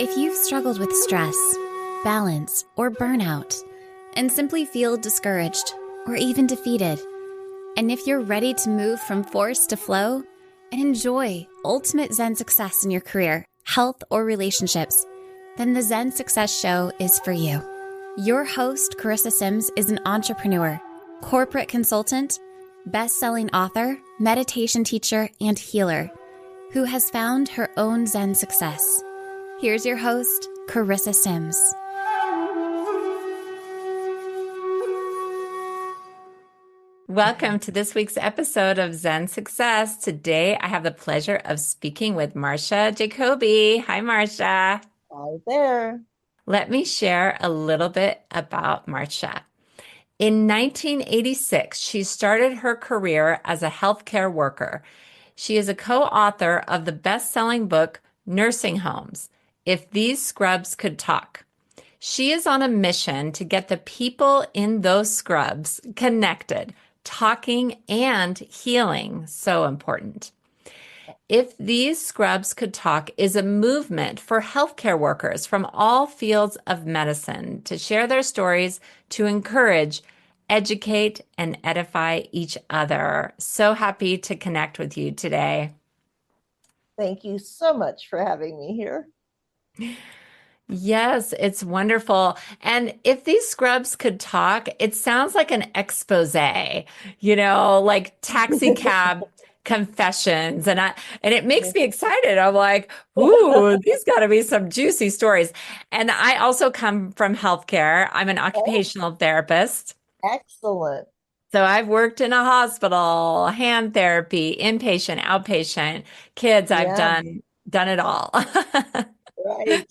If you've struggled with stress, balance, or burnout, and simply feel discouraged or even defeated, and if you're ready to move from force to flow and enjoy ultimate Zen success in your career, health, or relationships, then the Zen Success Show is for you. Your host, Carissa Sims, is an entrepreneur, corporate consultant, best-selling author, meditation teacher, and healer who has found her own Zen success. Here's your host, Carissa Sims. Welcome to this week's episode of Zen Success. Today, I have the pleasure of speaking with Marcia Jacobi. Hi, Marcia. Hi there. Let me share a little bit about Marcia. In 1986, she started her career as a healthcare worker. She is a co-author of the best-selling book, Nursing Homes, If These Scrubs Could Talk. She is on a mission to get the people in those scrubs connected, talking, and healing. So important. If These Scrubs Could Talk is a movement for healthcare workers from all fields of medicine to share their stories, to encourage, educate, and edify each other. So happy to connect with you today. Thank you so much for having me here. Yes, it's wonderful. And if these scrubs could talk, it sounds like an expose, like taxi cab confessions. And it makes me excited. I'm like, ooh, these got to be some juicy stories. And I also come from healthcare. I'm an Oh, occupational therapist. excellent. So I've worked in a hospital, hand therapy, inpatient, outpatient, kids, I've Yeah, done it all. right.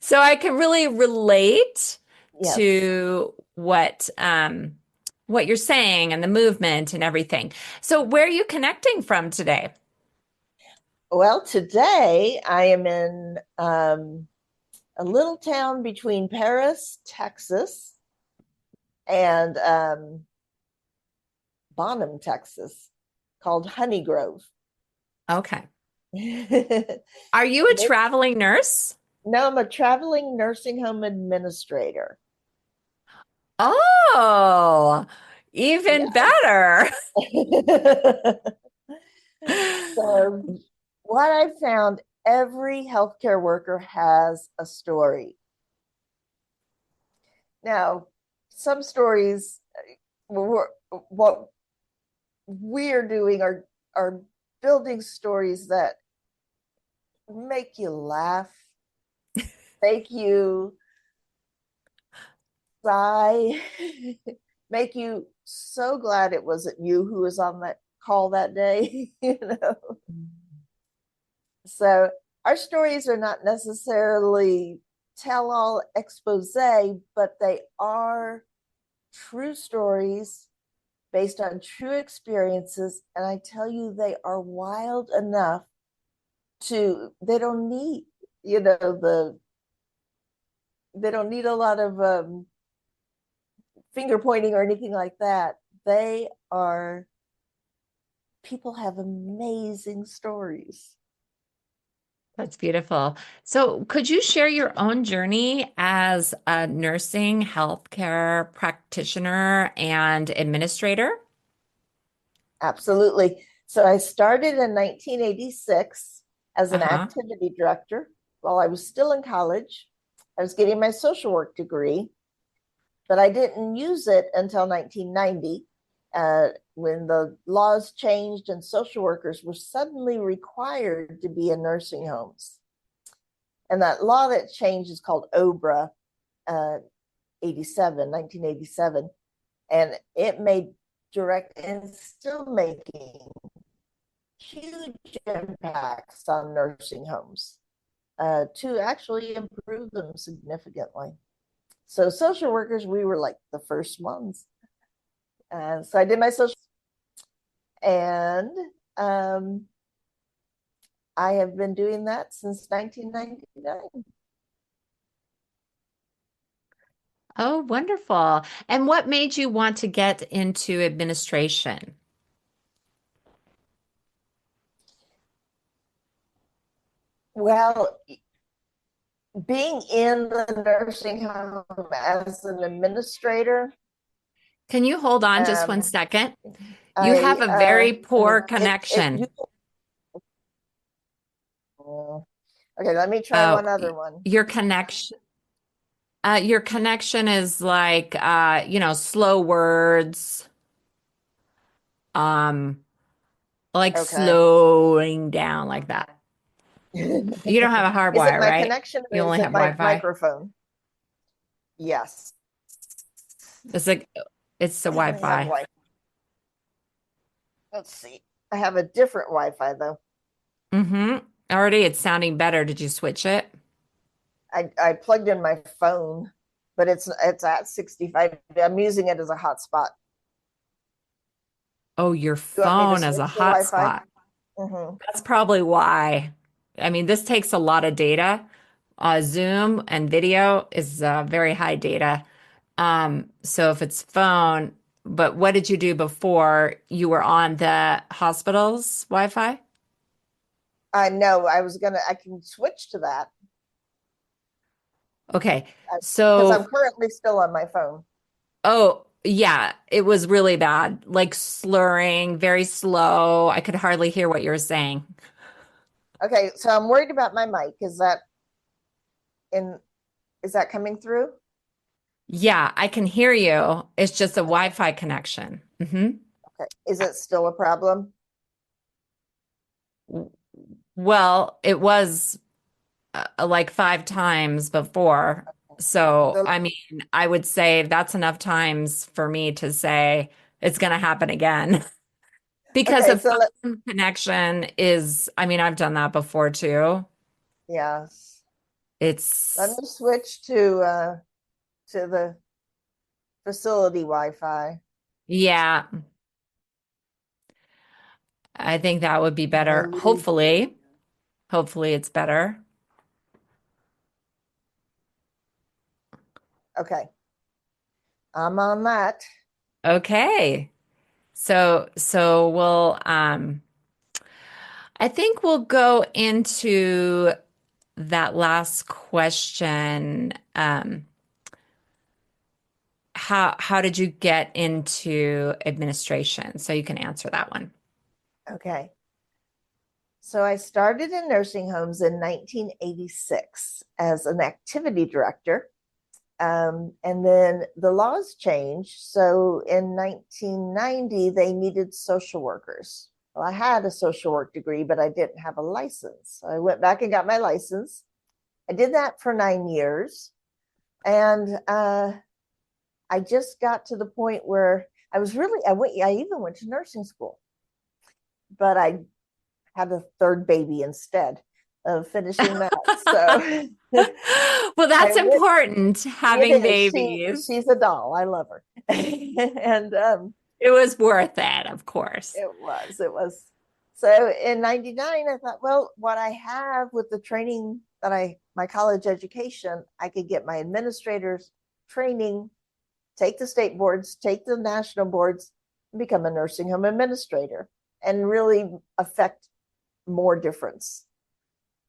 So I can really relate Yes. to what you're saying and the movement and everything. So where are you connecting from today? Well, today I am in a little town between Paris, Texas, and Bonham, Texas, called Honey Grove. Okay. No, Are you a traveling nurse? I'm a traveling nursing home administrator. Oh, even Yeah. better. So what I found, every healthcare worker has a story. Now, some stories, what we're doing are building stories that make you laugh, make you sigh, make you so glad it wasn't you who was on that call that day, So our stories are not necessarily tell all expose, but they are true stories based on true experiences. And I tell you, they are wild enough they don't need, they don't need a lot of finger pointing or anything like that. People have amazing stories. That's beautiful. So, could you share your own journey as a nursing healthcare practitioner and administrator? Absolutely. So I started in 1986 as an Uh-huh. activity director while I was still in college. I was getting my social work degree, but I didn't use it until 1990 when the laws changed and social workers were suddenly required to be in nursing homes. And that law that changed is called OBRA, uh, 1987. And it made direct and still making huge impacts on nursing homes to actually improve them significantly. So social workers, we were like the first ones. So I did my social, and um, I have been doing that since 1999. Oh, wonderful. And what made you want to get into administration? Well, being in the nursing home as an administrator, Can you hold on just one um, second? You I have a very poor it you connection. okay, let me try Uh, one other one. your connection, your connection is like, slow words, um, like Okay. slowing down like that. You don't have a hard Is it wire, my right? connection You or is only it have my Wi-Fi. microphone? Yes. It's like it's the I only have Wi-Fi. Wi. Let's see. I have a different Wi-Fi though. Mm-hmm. Already, it's sounding better. Did you switch it? I plugged in my phone, but it's at 65. I'm using it as a hotspot. Oh, your You want me to phone as a switch to Wi-Fi? hotspot. Mm-hmm. That's probably why. I mean, this takes a lot of data. Zoom and video is very high data. So if it's phone, but what did you do before you were on the hospital's Wi-Fi? I know I can switch to that Okay. because I'm So, currently still on my phone. oh, yeah, it was really bad. Like slurring, very slow. I could hardly hear what you were saying. Okay, so I'm worried about my mic. In is that coming through? Yeah, I can hear you. It's just a Okay. Wi-Fi connection. Hmm. Okay. Is it still a problem? Well, it was like five times before. So, So I mean, I would say that's enough times for me to say it's going to happen again. Because okay, a so let phone connection is, I mean, I've done that before too. yes. Let It's, me switch to the facility Wi-Fi. yeah, I think that would be better. Hallelujah. Hopefully it's better. Okay, I'm on that. Okay. So I think we'll go into that last question. How did you get into administration? So you can answer that one. Okay. So I started in nursing homes in 1986 as an activity director. And then the laws changed. So in 1990, they needed social workers. Well, I had a social work degree, but I didn't have a license. So I went back and got my license. I did that for 9 years. And I just got to the point where I even went to nursing school, but I had a third baby instead of finishing that. So Well, I that's went, important, it having is. babies. She's a doll. I love her. And It was worth it, of course. it was. So in 99, I thought, well, what I have with the training my college education, I could get my administrators training, take the state boards, take the national boards, and become a nursing home administrator and really affect more difference.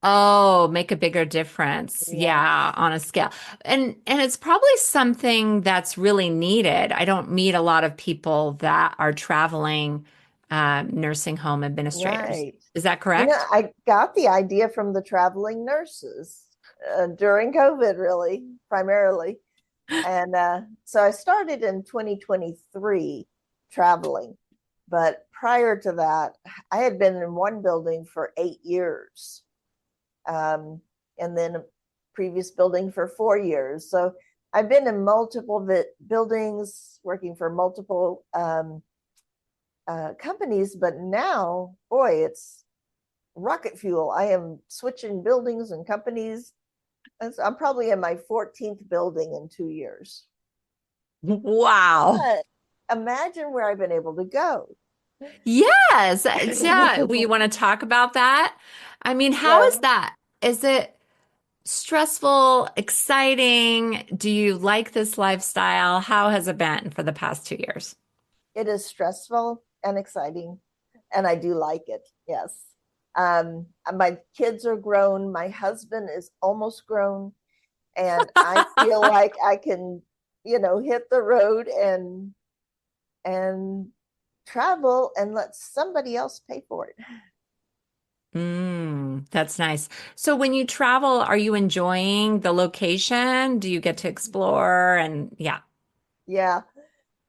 Oh, make a bigger difference. Yeah, Yes. on a scale. And it's probably something that's really needed. I don't meet a lot of people that are traveling nursing home administrators. Right. Is that correct? I got the idea from the traveling nurses during COVID, really, primarily. And so I started in 2023 traveling. But prior to that, I had been in one building for 8 years, and then a previous building for 4 years. So I've been in multiple buildings, working for multiple companies. But now, boy, it's rocket fuel. I am switching buildings and companies. I'm probably in my 14th building in 2 years. Wow. But imagine where I've been able to go. Yes. Yeah. We want to talk about that. I mean, how is So that? Is it stressful, exciting? Do you like this lifestyle? How has it been for the past 2 years? it is stressful and exciting, and I do like it. Yes. My kids are grown. My husband is almost grown, and I feel like I can, hit the road and travel and let somebody else pay for it. That's nice. So when you travel, are you enjoying the location? Do you get to explore? And yeah, Yeah,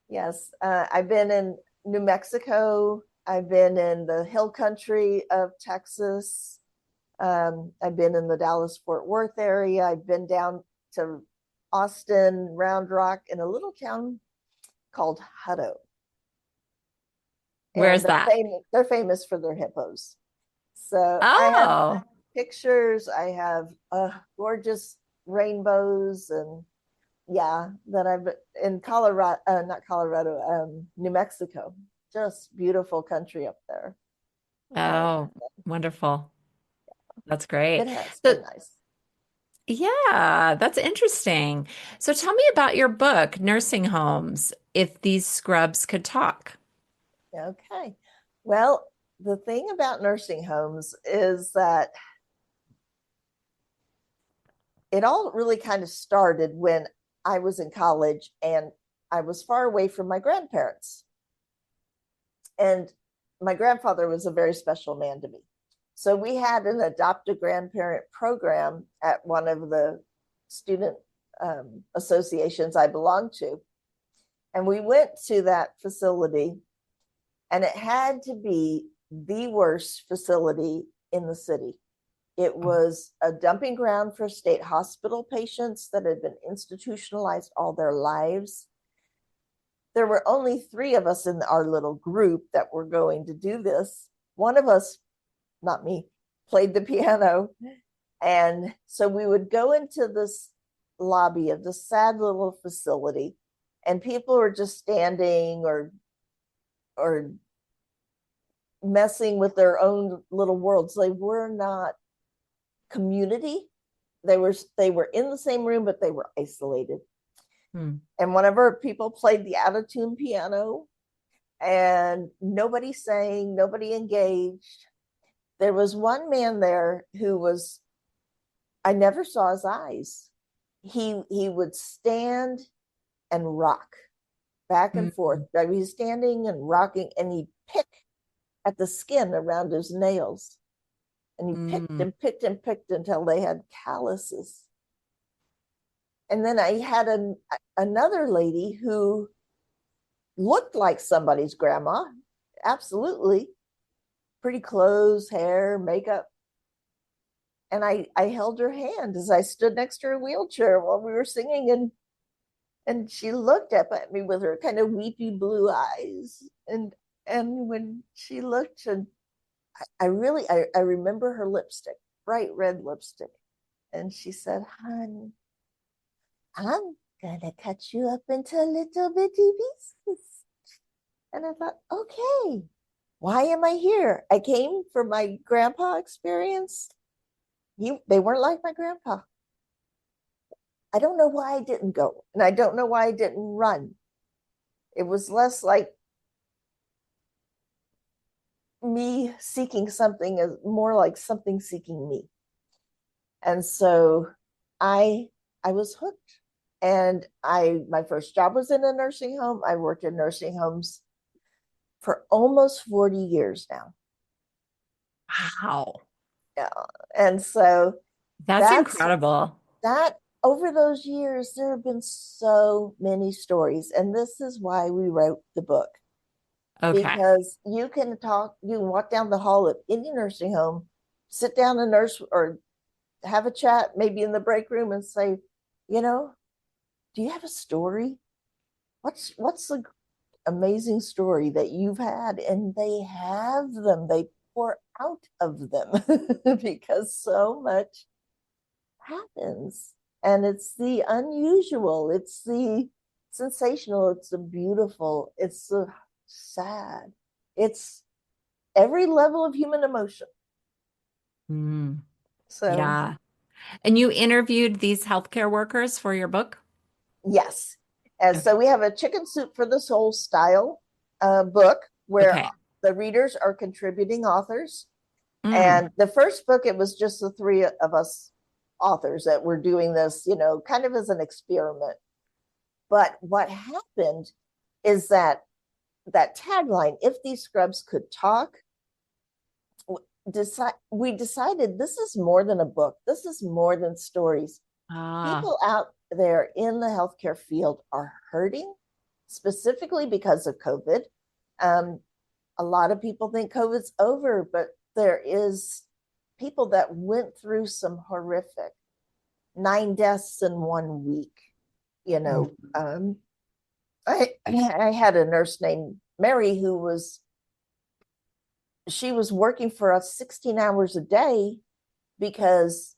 yes. I've been in New Mexico. I've been in the hill country of Texas. I've been in the Dallas Fort Worth area. I've been down to Austin, Round Rock, in a little town called Hutto, and where's that? they're famous for their hippos. So I have Oh, pictures. I have gorgeous rainbows, and yeah, that I've in Colorado, not Colorado, New Mexico. Just beautiful country up there. Uh, oh, wonderful. That's it great. has So been nice. yeah, that's interesting. So tell me about your book, Nursing Homes, If These Scrubs Could Talk. Okay. Well, the thing about nursing homes is that it all really kind of started when I was in college and I was far away from my grandparents. And my grandfather was a very special man to me. So we had an adopt a grandparent program at one of the student associations I belonged to. And we went to that facility, and it had to be the worst facility in the city. It was a dumping ground for state hospital patients that had been institutionalized all their lives. There were only three of us in our little group that were going to do this. One of us, not me, played the piano. And so we would go into this lobby of this sad little facility, and people were just standing or messing with their own little worlds. They were not community. They were in the same room, but they were isolated. Hmm. And whenever people played the out of tune piano and nobody sang, nobody engaged, there was one man there who was, I never saw his eyes. He would stand and rock back and forth. Mm, Like, he's standing and rocking, and he'd pick at the skin around his nails. And he picked mm, and picked and picked until they had calluses. And then I had another lady who looked like somebody's grandma, absolutely. Pretty clothes, hair, makeup. And I held her hand as I stood next to her wheelchair while we were singing, and she looked up at me with her kind of weepy blue eyes. And when she looked, and I remember her lipstick, bright red lipstick. And she said, "Honey, I'm gonna cut you up into little bitty pieces." And I thought, okay, why am I here? I came for my grandpa experience. They weren't like my grandpa. I don't know why I didn't go, and I don't know why I didn't run. It was less like me seeking something, as more like something seeking me. And so I I was hooked. And my first job was in a nursing home. I worked in nursing homes for almost 40 years now. wow. Yeah. And so That's that's incredible. that over those years, there have been so many stories. And this is why we wrote the book, Okay. because you can walk down the hall at any nursing home, sit down and nurse or have a chat, maybe in the break room, and say, you know, do you have a story? What's the amazing story that you've had? And they have them. They pour out of them because so much happens. And it's the unusual, it's the sensational, it's the beautiful, it's the sad, it's every level of human emotion. Mm, So, yeah. And you interviewed these healthcare workers for your book? yes. As Okay. so we have a chicken soup for the soul style book where Okay. the readers are contributing authors. Mm. And the first book, it was just the three of us authors that were doing this, kind of as an experiment. But what happened is that tagline, if these scrubs could talk, we decided this is more than a book. This is more than stories. Ah, People out there in the healthcare field are hurting, specifically because of COVID. Um, a lot of people think COVID's over, but there is people that went through some horrific 9 deaths in 1 week. You mm. know, I had a nurse named Mary who she was working for us 16 hours a day because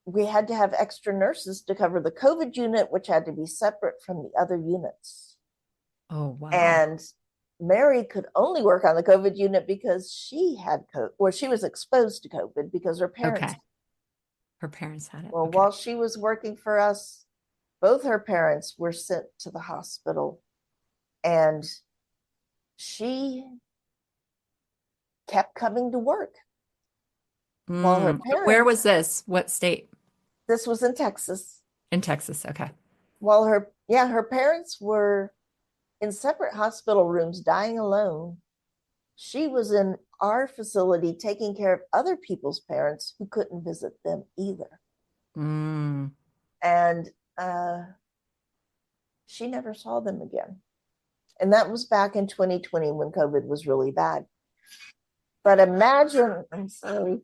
we had to have extra nurses to cover the COVID unit, which had to be separate from the other units. Oh, wow. And Mary could only work on the COVID unit because she had COVID, or she was exposed to COVID because her parents. Okay. Her parents had it. Well, Okay. while she was working for us, both her parents were sent to the hospital, and she kept coming to work while her Where parents, was this? What state? this was in Texas, In Texas. Okay. while her parents were in separate hospital rooms dying alone. She was in our facility taking care of other people's parents who couldn't visit them either. Mm. And she never saw them again. And that was back in 2020 when COVID was really bad. But imagine, I'm sorry,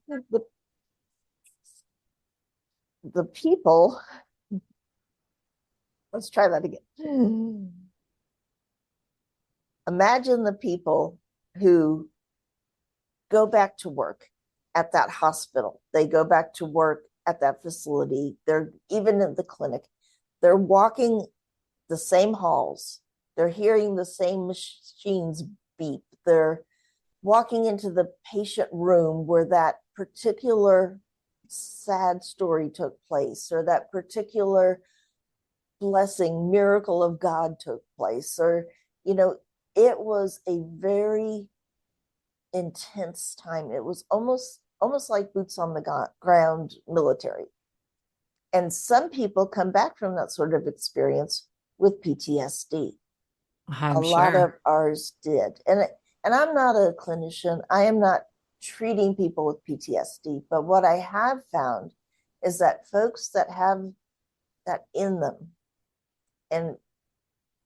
the people, let's try that again. Imagine the people who go back to work at that hospital. They go back to work at that facility. They're even in the clinic. They're walking the same halls. They're hearing the same machines beep. They're walking into the patient room where that particular sad story took place, or that particular blessing, miracle of God took place, or, it was a very intense time. It was almost like boots on the ground military. And some people come back from that sort of experience with PTSD. A I'm lot sure. of ours did. And I'm not a clinician. I am not treating people with PTSD, but what I have found is that folks that have that in them and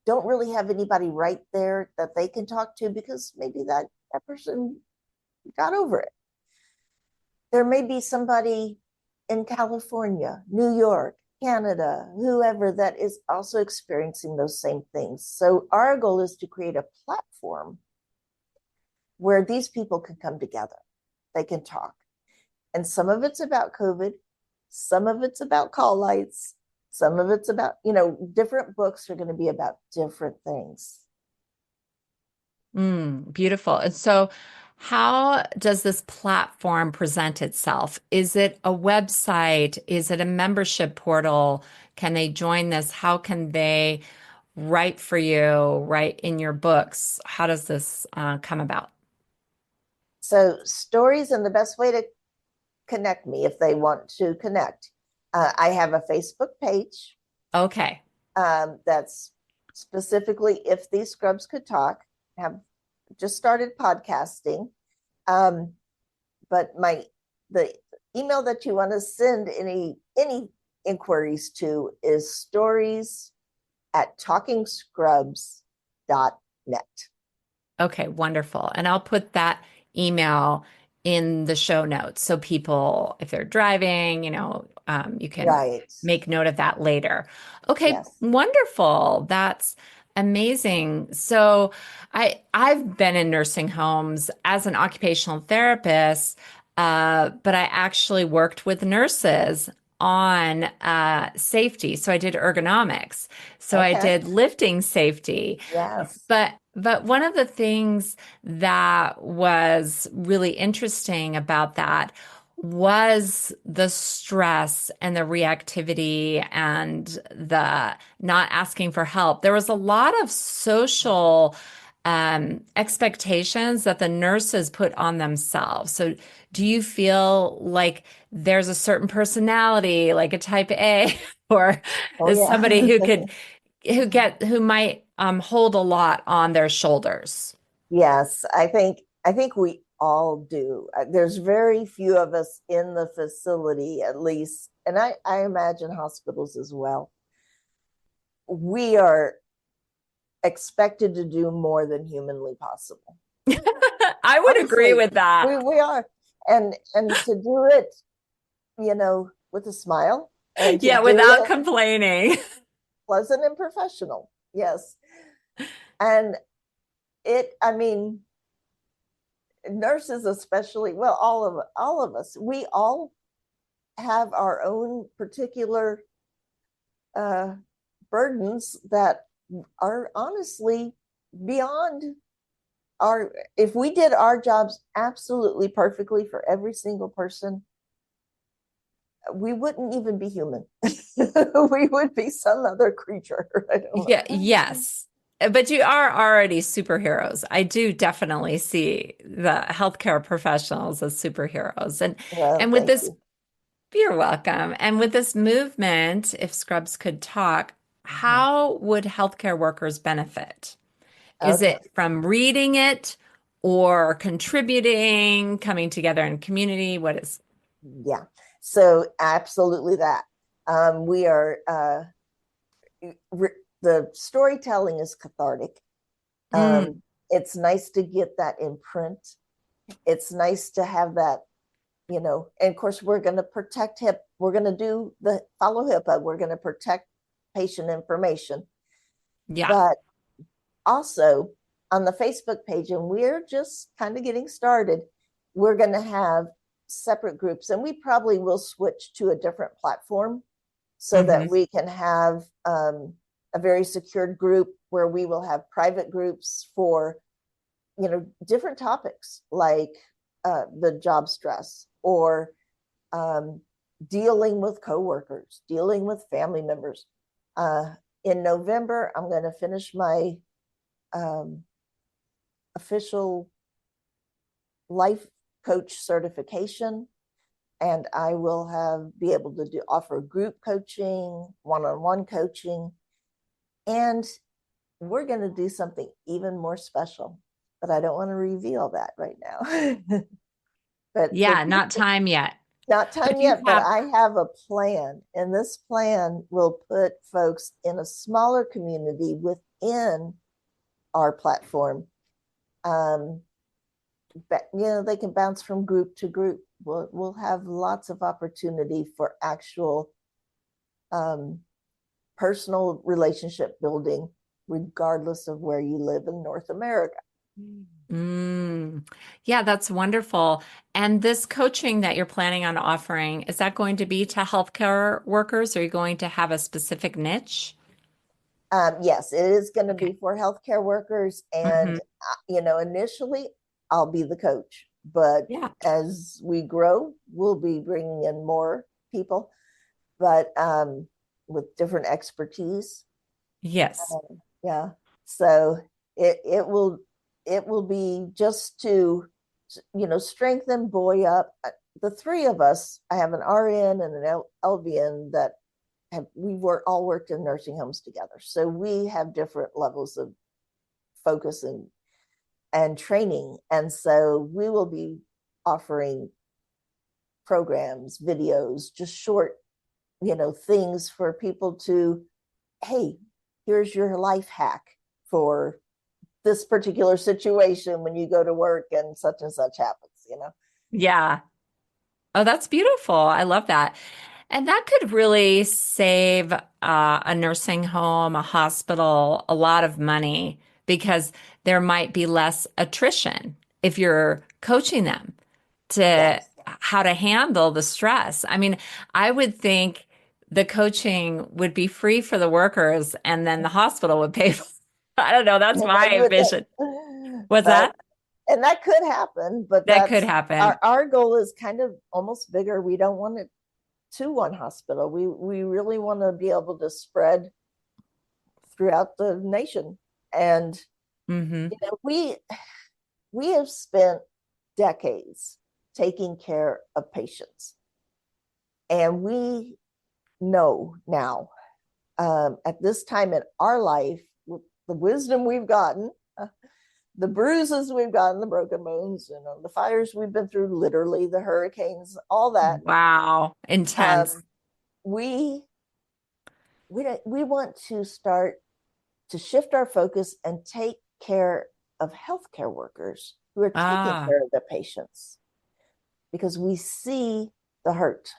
don't really have anybody right there that they can talk to because maybe that person got over it. There may be somebody in California, New York, Canada, whoever that is also experiencing those same things. So our goal is to create a platform where these people can come together. They can talk. And some of it's about COVID, some of it's about call lights, some of it's about, different books are going to be about different things. Beautiful. And so, how does this platform present itself? Is it a website? Is it a membership portal? Can they join this? How can they write for you, write in your books? How does this come about? So, stories and the best way to connect me if they want to connect. I have a Facebook page Okay. that's specifically if these scrubs could talk. Have just started podcasting, but the email that you want to send any inquiries to is stories@talkingscrubs.net. Okay, wonderful. And I'll put that email in the show notes so people, if they're driving, you can Right. make note of that later. Okay, Yes. wonderful. That's amazing. So I've been in nursing homes as an occupational therapist, but I actually worked with nurses on safety. So I did ergonomics. So I Okay. did lifting safety. Yes. But one of the things that was really interesting about that was the stress and the reactivity and the not asking for help. There was a lot of social expectations that the nurses put on themselves. So, do you feel like there's a certain personality, like a type A, or Oh is somebody yeah. who could who might hold a lot on their shoulders? Yes, I think we all do. There's very few of us in the facility, at least, and I imagine hospitals as well. We are expected to do more than humanly possible. I would agree Honestly, with that. we are, and to do it, with a smile, and to Yeah, do without it complaining. pleasant and professional. Yes, and I mean, nurses especially, well, all of us, we all have our own particular uh, burdens that are honestly beyond our. If we did our jobs absolutely perfectly for every single person, we wouldn't even be human. We would be some other creature. I don't Yeah, know. yes. But you are already superheroes. I do definitely see the healthcare professionals as superheroes. And with Thank this, you. you're welcome. And with this movement, if Scrubs could talk, Mhm. how would healthcare workers benefit? Is Okay. it from reading it or contributing, coming together in community? What is? Yeah. So absolutely that. We are the storytelling is cathartic. Mm, It's nice to get that in print. It's nice to have that, and of course we're going to protect HIP. We're going to do the follow HIPAA. We're going to protect patient information. yeah. But also on the Facebook page, and we're just kind of getting started, we're going to have separate groups, and we probably will switch to a different platform so that Hmm. we can have a very secured group where we will have private groups for different topics like the job stress or um, dealing with coworkers, dealing with family members. In November, I'm going to finish my um, official life coach certification, and I will have be able to offer group coaching, one-on-one coaching, and we're going to do something even more special. But I don't want to reveal that right now. But for Yeah, not people, time yet. not time But you yet, but have, I have a plan, and this plan will put folks in a smaller community within our platform. Um, but they can bounce from group to group. We'll have lots of opportunity for actual um, personal relationship building, regardless of where you live in North America. mm, yeah, that's wonderful. And this coaching that you're planning on offering, is that going to be to healthcare workers? Or are you going to have a specific niche? Yes, it is going to Okay. be for healthcare workers, and Hmm. initially I'll be the coach, but Yeah. as we grow, we'll be bringing in more people, but with different expertise. Yes. Yeah, so it will be just to strengthen, buoy up the three of us. I have an RN and an LVN that we've all worked in nursing homes together, so we have different levels of focus and training, and so we will be offering programs, videos, just short things for people to, hey, here's your life hack for this particular situation when you go to work and such happens. Yeah. Oh, that's beautiful. I love that. And that could really save a nursing home, a hospital, a lot of money because there might be less attrition if you're coaching them to Yes. how to handle the stress. I mean, I would think the coaching would be free for the workers and then the hospital would pay for I don't know. That's Well, you my would vision. think, What's but that? and that could happen, but That could that's happen. our goal is kind of almost bigger. We don't want it to one hospital. We really want to be able to spread throughout the nation, and Hmm. We have spent decades taking care of patients, and we know now, at this time in our life, with the wisdom we've gotten, the bruises we've gotten, the broken bones, the fires we've been through, literally the hurricanes, all that. Wow. Intense. Um, we we want to start to shift our focus and take care of healthcare workers who are taking Ah, care of the patients, because we see the hurt.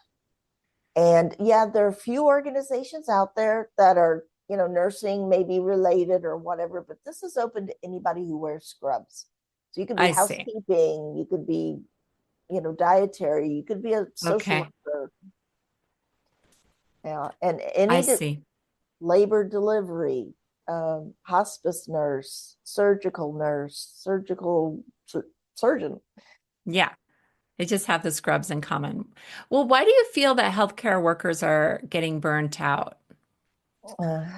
And yeah, there are a few organizations out there that are, nursing maybe related or whatever, but this is open to anybody who wears scrubs. So you could be I see. housekeeping, you could be, dietary, you could be a social Okay. worker, and I any see. labor delivery, hospice nurse, surgical nurse, surgeon. Yeah. They just have the scrubs in common. Well, why do you feel that healthcare workers are getting burnt out?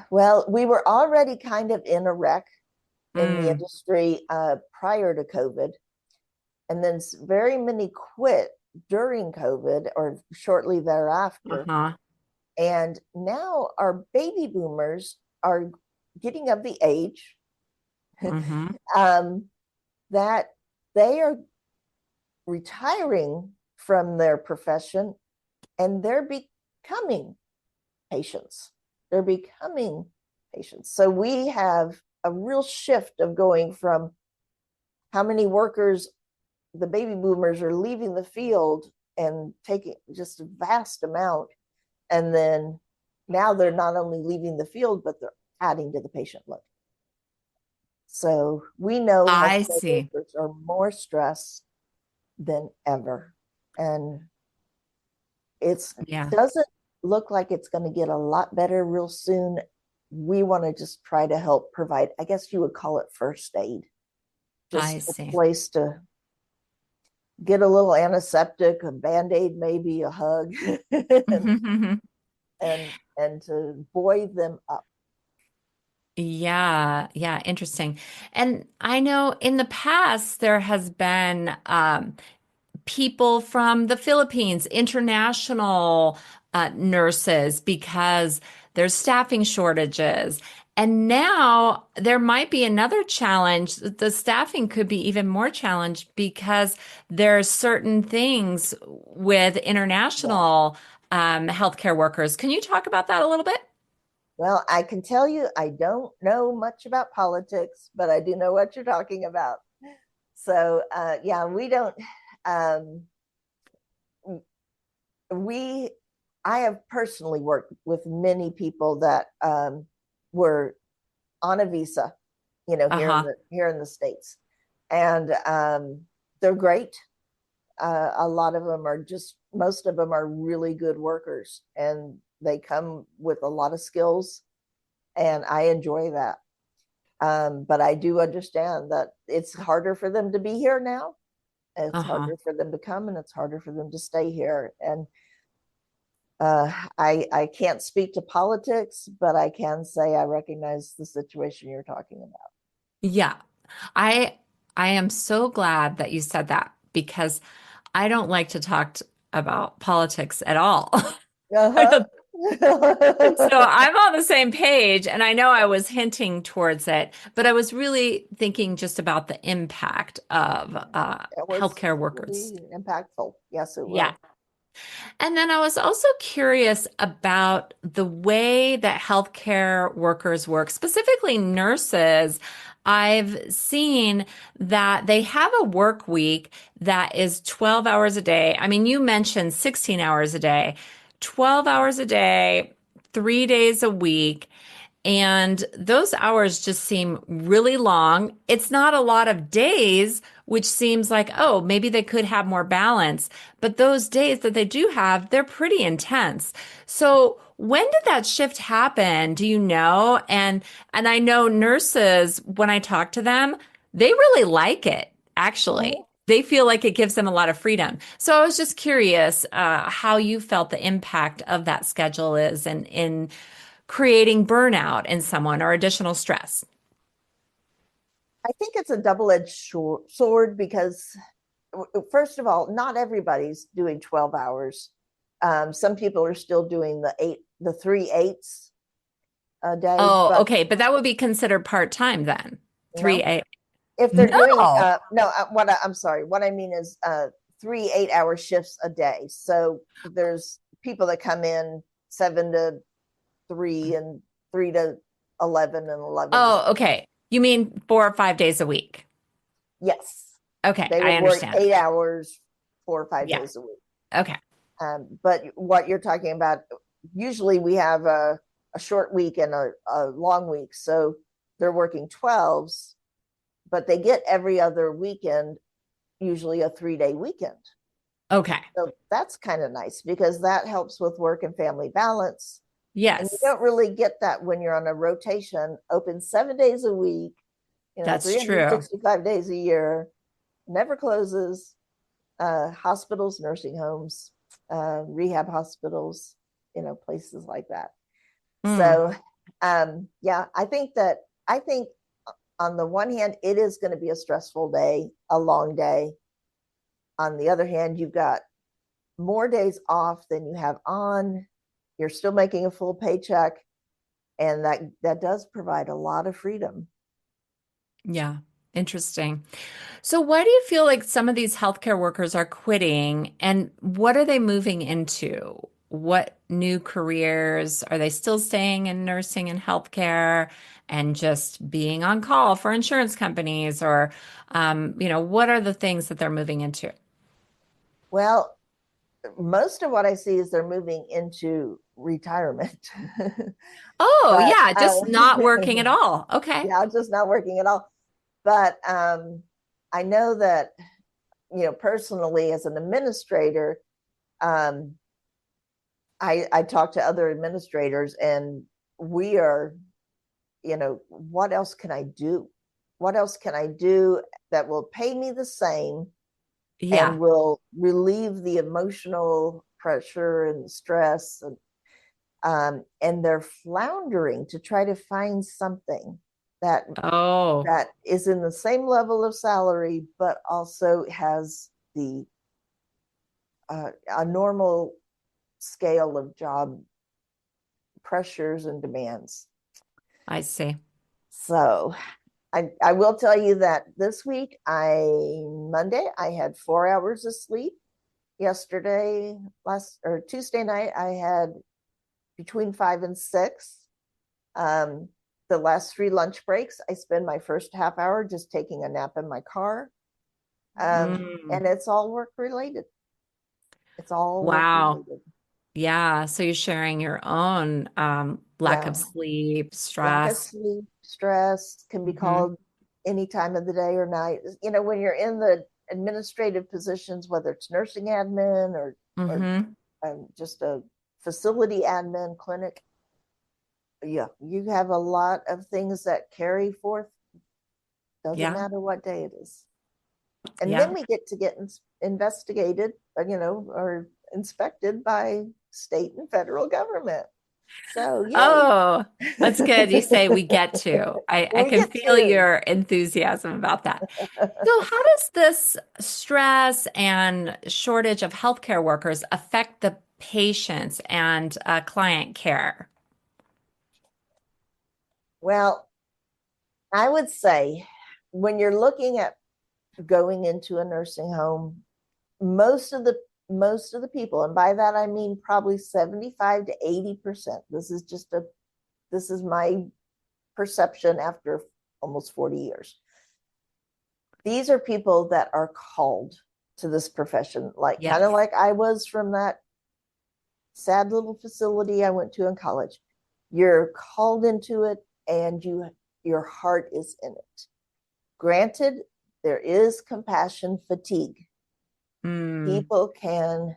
Well, we were already kind of in a wreck in the Mm, industry prior to COVID, and then very many quit during COVID or shortly thereafter. uh-huh. And now our baby boomers are getting of the age Mm-hmm. um, that they are retiring from their profession, and they're becoming patients. They're becoming patients. So we have a real shift of going from how many workers the baby boomers are leaving the field and taking just a vast amount. And then now they're not only leaving the field, but they're adding to the patient load. So we know I healthcare see. workers are more stressed than ever. And it Yeah, doesn't look like it's going to get a lot better real soon. We want to just try to help provide, I guess you would call it first aid, I just a see. place to get a little antiseptic, a band-aid, maybe a hug, and and to buoy them up. Yeah, yeah, interesting. And I know in the past there has been people from the Philippines, international nurses, because there's staffing shortages. And now there might be another challenge. The staffing could be even more challenged because there are certain things with Yeah. international healthcare workers. Can you talk about that a little bit? Well, I can tell you, I don't know much about politics, but I do know what you're talking about. So, yeah, we don't. Um, we, I have personally worked with many people that were on a visa, Uh-huh. here in the states, and they're great. A lot of them are just, most of them are really good workers, and they come with a lot of skills, and I enjoy that. But I do understand that it's harder for them to be here now. It's Uh-huh. harder for them to come, and it's harder for them to stay here. And I can't speak to politics, but I can say I recognize the situation you're talking about. Yeah. I I am so glad that you said that because I don't like to talk about politics at all. I Uh-huh. don't- So I'm on the same page, and I know I was hinting towards it, but I was really thinking just about the impact of It was healthcare workers. really impactful. Yes, it Yeah. was. And then I was also curious about the way that healthcare workers work, specifically nurses. I've seen that they have a work week that is 12 hours a day. I mean, you mentioned 16 hours a day, 12 hours a day, 3 days a week. And those hours just seem really long. It's not a lot of days, which seems like, oh, maybe they could have more balance. But those days that they do have, they're pretty intense. So when did that shift happen? Do you know? And I know nurses, when I talk to them, they really like it, actually. Mhm. They feel like it gives them a lot of freedom. So I was just curious how you felt the impact of that schedule is and in, in, creating burnout in someone or additional stress. I think it's a double-edged sword because, first of all, not everybody's doing 12 hours. Some people are still doing the 3/8 a day, Oh, but okay, but that would be considered part-time then. Three no, eight. if they're doing No. no, I'm sorry, what I mean is 3 8-hour shifts a day. So there's people that come in 7 to 3 and 3 to 11 and 11 to 6. Oh, okay. You mean 4 or 5 days a week. Yes, Okay, they I would work understand. 8 hours 4 or 5 Yeah. days a week. Okay. But what you're talking about, usually we have a short week and a long week. So they're working 12s, but they get every other weekend, usually a 3 day weekend. Okay. So that's kind of nice because that helps with work and family balance. And you Yes, don't really get that when you're on a rotation, open 7 days a week, that's true. 365 days a year, never closes. Hospitals, nursing homes, rehab hospitals, places like that. Mm, So, yeah, I think on the one hand, it is going to be a stressful day, a long day. On the other hand, you've got more days off than you have on. You're still making a full paycheck, and that does provide a lot of freedom. yeah. Interesting. So why do you feel like some of these healthcare workers are quitting and what are they moving into? What new careers? Are they still staying in nursing and healthcare and just being on call for insurance companies or what are the things that they're moving into? Well, most of what I see is they're moving into retirement. Oh, but yeah, just not working at all. Okay. yeah, just not working at all. But I know that, personally as an administrator, um, I talk to other administrators and we are, what else can I do? What else can I do that will pay me the same and Yeah. will relieve the emotional pressure and stress? And they're floundering to try to find something that Oh, that is in the same level of salary, but also has the a normal scale of job pressures and demands. I see. So I will tell you that this week, Monday, I had 4 hours of sleep. Yesterday, last or Tuesday night, I had between 5 and 6. Um, the last 3 lunch breaks, I spend my first half hour just taking a nap in my car. Mm, And it's all work related. It's all work wow. related. Yeah. So you're sharing your own lack of Yeah. sleep, Lack of stress. sleep, stress can be Hmm. called any time of the day or night. When you're in the administrative positions, whether it's nursing admin or Hmm. just a facility admin clinic, yeah, you have a lot of things that carry forth. Doesn't Yeah. matter what day it is. And then Yeah. we get investigated, or inspected by state and federal government. So yay. Oh, that's good. You say we get to. I We can get feel to. your enthusiasm about that. So, how does this stress and shortage of healthcare workers affect the patients and client care? Well, I would say when you're looking at going into a nursing home, most of the most of the people, and by that I mean probably 75 to 80%. This is my perception after almost 40 years. These are people that are called to this profession, like kind of Yes. like I was from that sad little facility I went to in college. You're called into it and your heart is in it. Granted, there is compassion fatigue. Mm, People can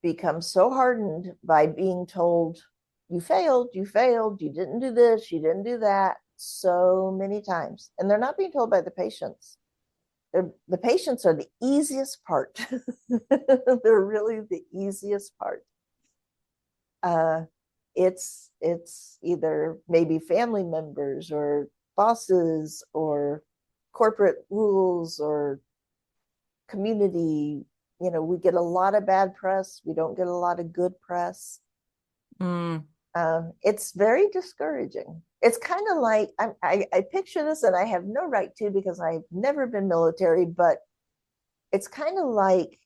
become so hardened by being told, you failed, you didn't do this, you didn't do that, so many times. And they're not being told by the patients. The patients are the easiest part. They're really the easiest part. Uh, it's either maybe family members or bosses or corporate rules or community, we get a lot of bad press. We don't get a lot of good press. Mm. It's very discouraging. It's kind of like I picture this, and I have no right to because I've never been military, but it's kind of like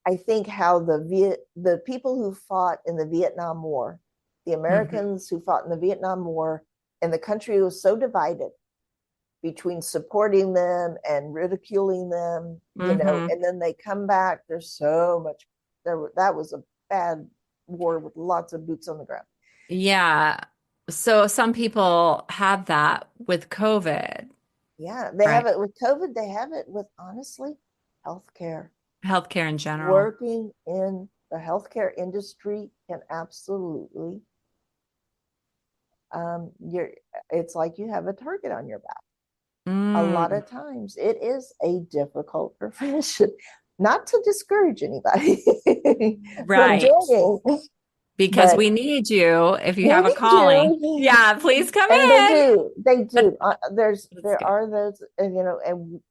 I think how the people who fought in the Vietnam War, the Hmm. Americans who fought in the Vietnam War, and the country was so divided between supporting them and ridiculing them, Hmm. and then they come back. There's so much that was a bad war with lots of boots on the ground. Yeah. So some people have that with COVID, Yeah, they have right? it with COVID. They have it with, honestly, healthcare. Healthcare in general. Working in the healthcare industry can absolutely, you're, it's like you have a target on your back. A lot Mm, of times it is a difficult profession. Not to discourage anybody from right. joining, Because but we need you if you we have a need calling. you. Yeah, please come And they in. do, they But do. that's There good. are those, and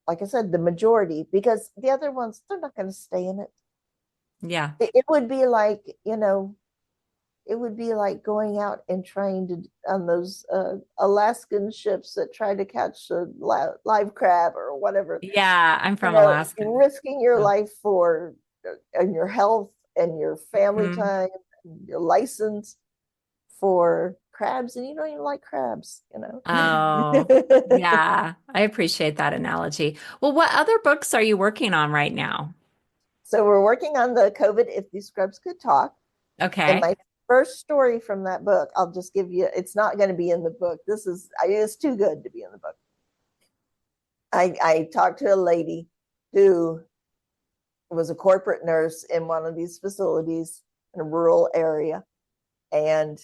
like I said, the majority, because the other ones, they're not going to stay in it. Yeah. It would be like, it would be like going out and trying to on those Alaskan ships that try to catch a live crab or whatever, Yeah, I'm from Alaska. risking your So, life for and your health and your family mhm. time, and your license for crabs, and you don't even like crabs. Oh, yeah. I appreciate that analogy. Well, what other books are you working on right now? So we're working on the COVID If These Scrubs Could Talk. And Okay. my first story from that book, I'll just give you, it's not going to be in the book. It's too good to be in the book. I talked to a lady who was a corporate nurse in one of these facilities in a rural area. And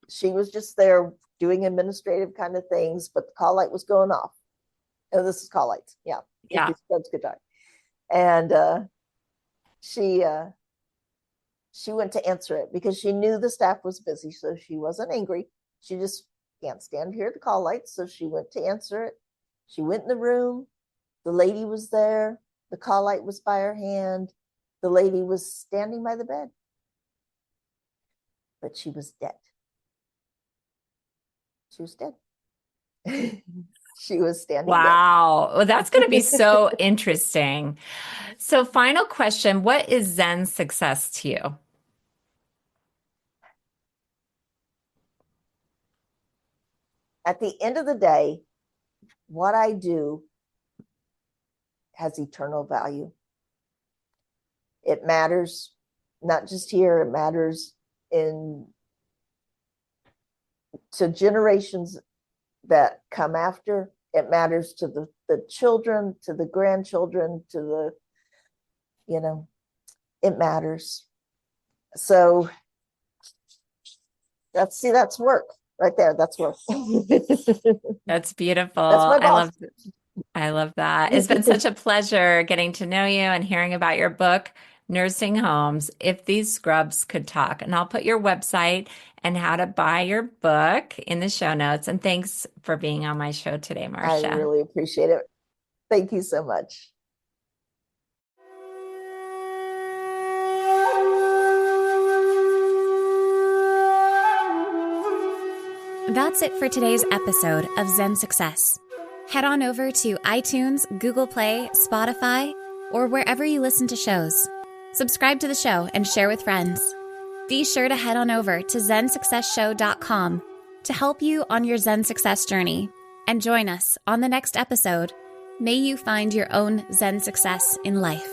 she was just there doing administrative kind of things, but the call light was going off. Oh, this is call lights. Yeah. If Yeah. these scrubs could talk. And she, uh, she went to answer it because she knew the staff was busy. So she wasn't angry. She just can't stand here at the call lights. So she went to answer it. She went in the room. The lady was there. The call light was by her hand. The lady was standing by the bed, but she was dead. She was dead. She was standing dead. Wow. Well, that's going to be so interesting. So, final question, what is Zen success to you? At the end of the day, what I do has eternal value. It matters not just here, it matters in to generations that come after. It matters to the children, to the grandchildren, to the, you know, it matters. So that's work right there. That's work. That's beautiful. That's my boss. I love that. It's been such a pleasure getting to know you and hearing about your book, Nursing Homes, If These Scrubs Could Talk. And I'll put your website and how to buy your book in the show notes. And thanks for being on my show today, I Marcia. really appreciate it. Thank you so much. That's it for today's episode of Zen Success. Head on over to iTunes, Google Play, Spotify, or wherever you listen to shows. Subscribe to the show and share with friends. Be sure to head on over to ZenSuccessShow.com to help you on your Zen success journey. And join us on the next episode. May you find your own Zen success in life.